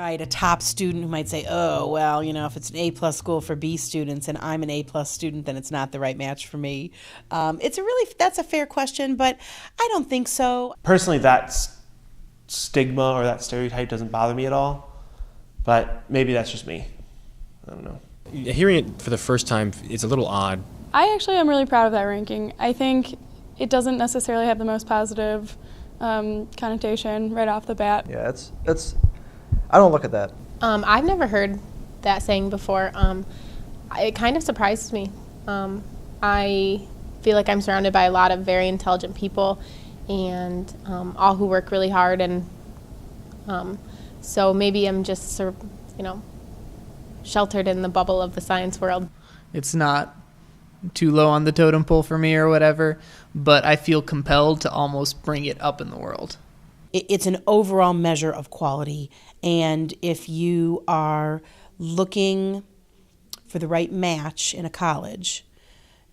Right, a top student who might say, oh, well, if it's an A-plus school for B students and I'm an A-plus student, then it's not the right match for me. That's a fair question, but I don't think so. Personally, that stigma or that stereotype doesn't bother me at all, but maybe that's just me. I don't know. Hearing it for the first time, it's a little odd. I actually am really proud of that ranking. I think it doesn't necessarily have the most positive connotation right off the bat. Yeah, it's. I don't look at that. I've never heard that saying before. It kind of surprises me. I feel like I'm surrounded by a lot of very intelligent people, and all who work really hard, and so maybe I'm just sheltered in the bubble of the science world. It's not too low on the totem pole for me or whatever, but I feel compelled to almost bring it up in the world. It's an overall measure of quality, and if you are looking for the right match in a college,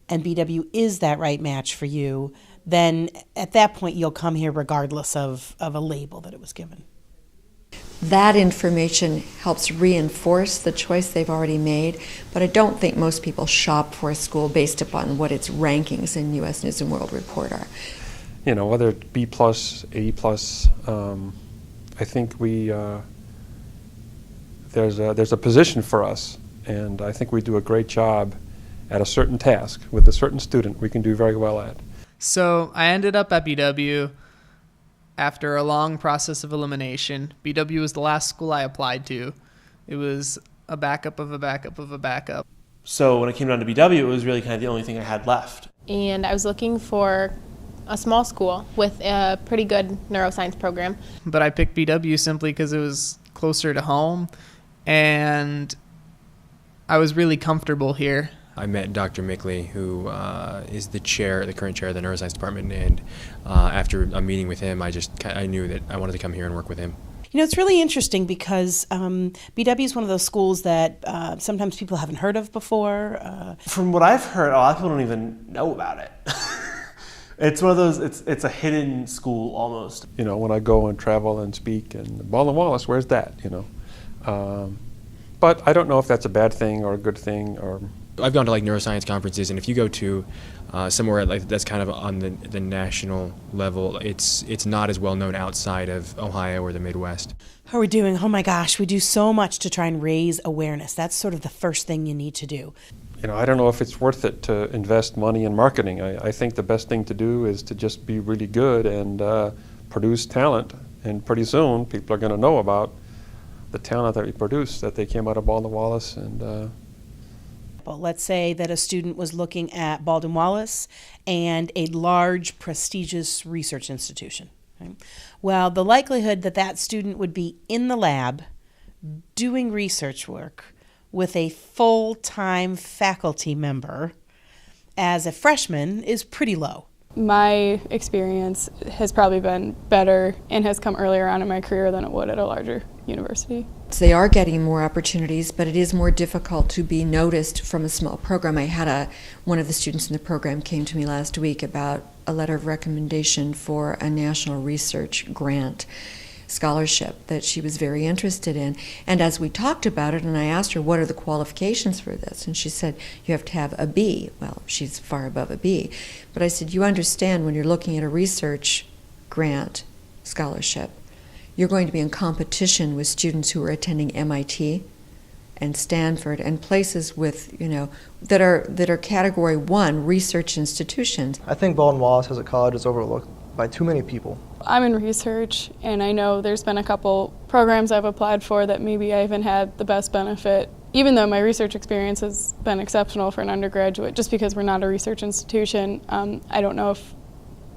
and BW is that right match for you, then at that point you'll come here regardless of a label that it was given. That information helps reinforce the choice they've already made, but I don't think most people shop for a school based upon what its rankings in U.S. News and World Report are. Whether it's B+, A+, I think there's a position for us, and I think we do a great job at a certain task with a certain student we can do very well at. So I ended up at BW after a long process of elimination. BW was the last school I applied to. It was a backup of a backup of a backup. So when it came down to BW, it was really kind of the only thing I had left. And I was looking for a small school with a pretty good neuroscience program. But I picked BW simply because it was closer to home, and I was really comfortable here. I met Dr. Mickley, who is the current chair of the neuroscience department, and after a meeting with him, I knew that I wanted to come here and work with him. It's really interesting because BW is one of those schools that sometimes people haven't heard of before. From what I've heard, a lot of people don't even know about it. It's one of those, it's a hidden school almost. When I go and travel and speak, and Baldwin-Wallace, where's that, But I don't know if that's a bad thing or a good thing. Or I've gone to neuroscience conferences, and if you go to somewhere that's kind of on the national level, it's not as well known outside of Ohio or the Midwest. How are we doing? Oh my gosh, we do so much to try and raise awareness. That's sort of the first thing you need to do. I don't know if it's worth it to invest money in marketing. I think the best thing to do is to just be really good and produce talent, and pretty soon people are going to know about the talent that we produce, that they came out of Baldwin-Wallace. And let's say that a student was looking at Baldwin-Wallace and a large, prestigious research institution. Right? Well, the likelihood that that student would be in the lab doing research work with a full-time faculty member as a freshman is pretty low. My experience has probably been better and has come earlier on in my career than it would at a larger university. So they are getting more opportunities, but it is more difficult to be noticed from a small program. I had one of the students in the program came to me last week about a letter of recommendation for a national research grant scholarship that she was very interested in. And as we talked about it, and I asked her, what are the qualifications for this? And she said, you have to have a B. Well, she's far above a B. But I said, you understand when you're looking at a research grant scholarship, you're going to be in competition with students who are attending MIT and Stanford and places with, that are Category 1 research institutions. I think Baldwin-Wallace as a college is overlooked by too many people. I'm in research, and I know there's been a couple programs I've applied for that maybe I haven't had the best benefit, even though my research experience has been exceptional for an undergraduate. Just because we're not a research institution, I don't know if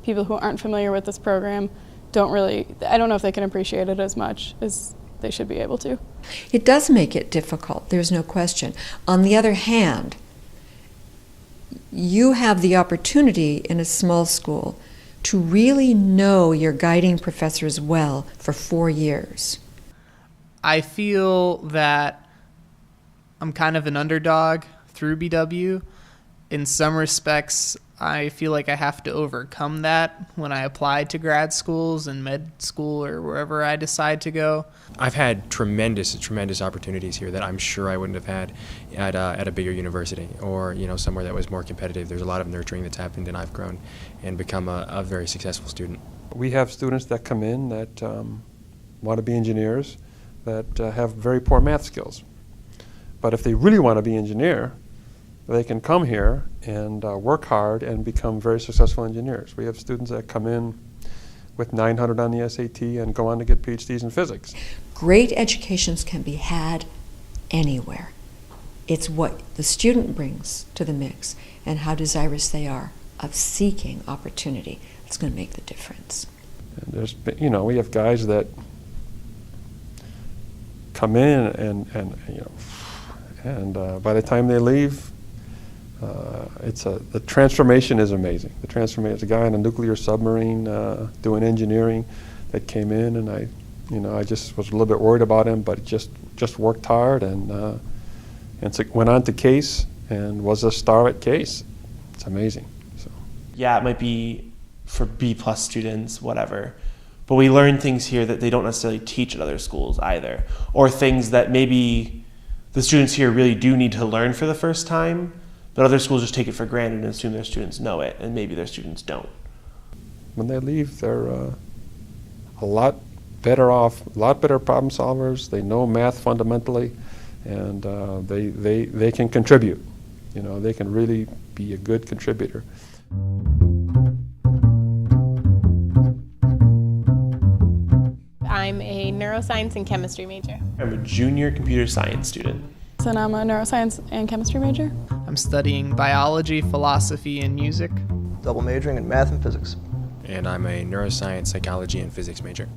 people who aren't familiar with this program I don't know if they can appreciate it as much as they should be able to. It does make it difficult, there's no question. On the other hand, you have the opportunity in a small school to really know your guiding professors well for 4 years. I feel that I'm kind of an underdog through BW. In some respects, I feel like I have to overcome that when I apply to grad schools and med school or wherever I decide to go. I've had tremendous opportunities here that I'm sure I wouldn't have had at a bigger university or somewhere that was more competitive. There's a lot of nurturing that's happened, and I've grown and become a very successful student. We have students that come in that want to be engineers that have very poor math skills. But if they really want to be an engineer, they can come here and work hard and become very successful engineers. We have students that come in with 900 on the SAT and go on to get PhDs in physics. Great educations can be had anywhere. It's what the student brings to the mix and how desirous they are of seeking opportunity that's going to make the difference. And there's, we have guys that come in and by the time they leave, the transformation is amazing. The transformation. There's a guy on a nuclear submarine doing engineering that came in, and I just was a little bit worried about him, but just worked hard and went on to Case and was a star at Case. It's amazing. So. Yeah, it might be for B+ students, whatever. But we learn things here that they don't necessarily teach at other schools either, or things that maybe the students here really do need to learn for the first time, but other schools just take it for granted and assume their students know it, and maybe their students don't. When they leave, they're a lot better off, a lot better problem solvers. They know math fundamentally, and they can contribute. They can really be a good contributor. I'm a neuroscience and chemistry major. I'm a junior computer science student. And I'm a neuroscience and chemistry major. I'm studying biology, philosophy, and music. Double majoring in math and physics. And I'm a neuroscience, psychology, and physics major.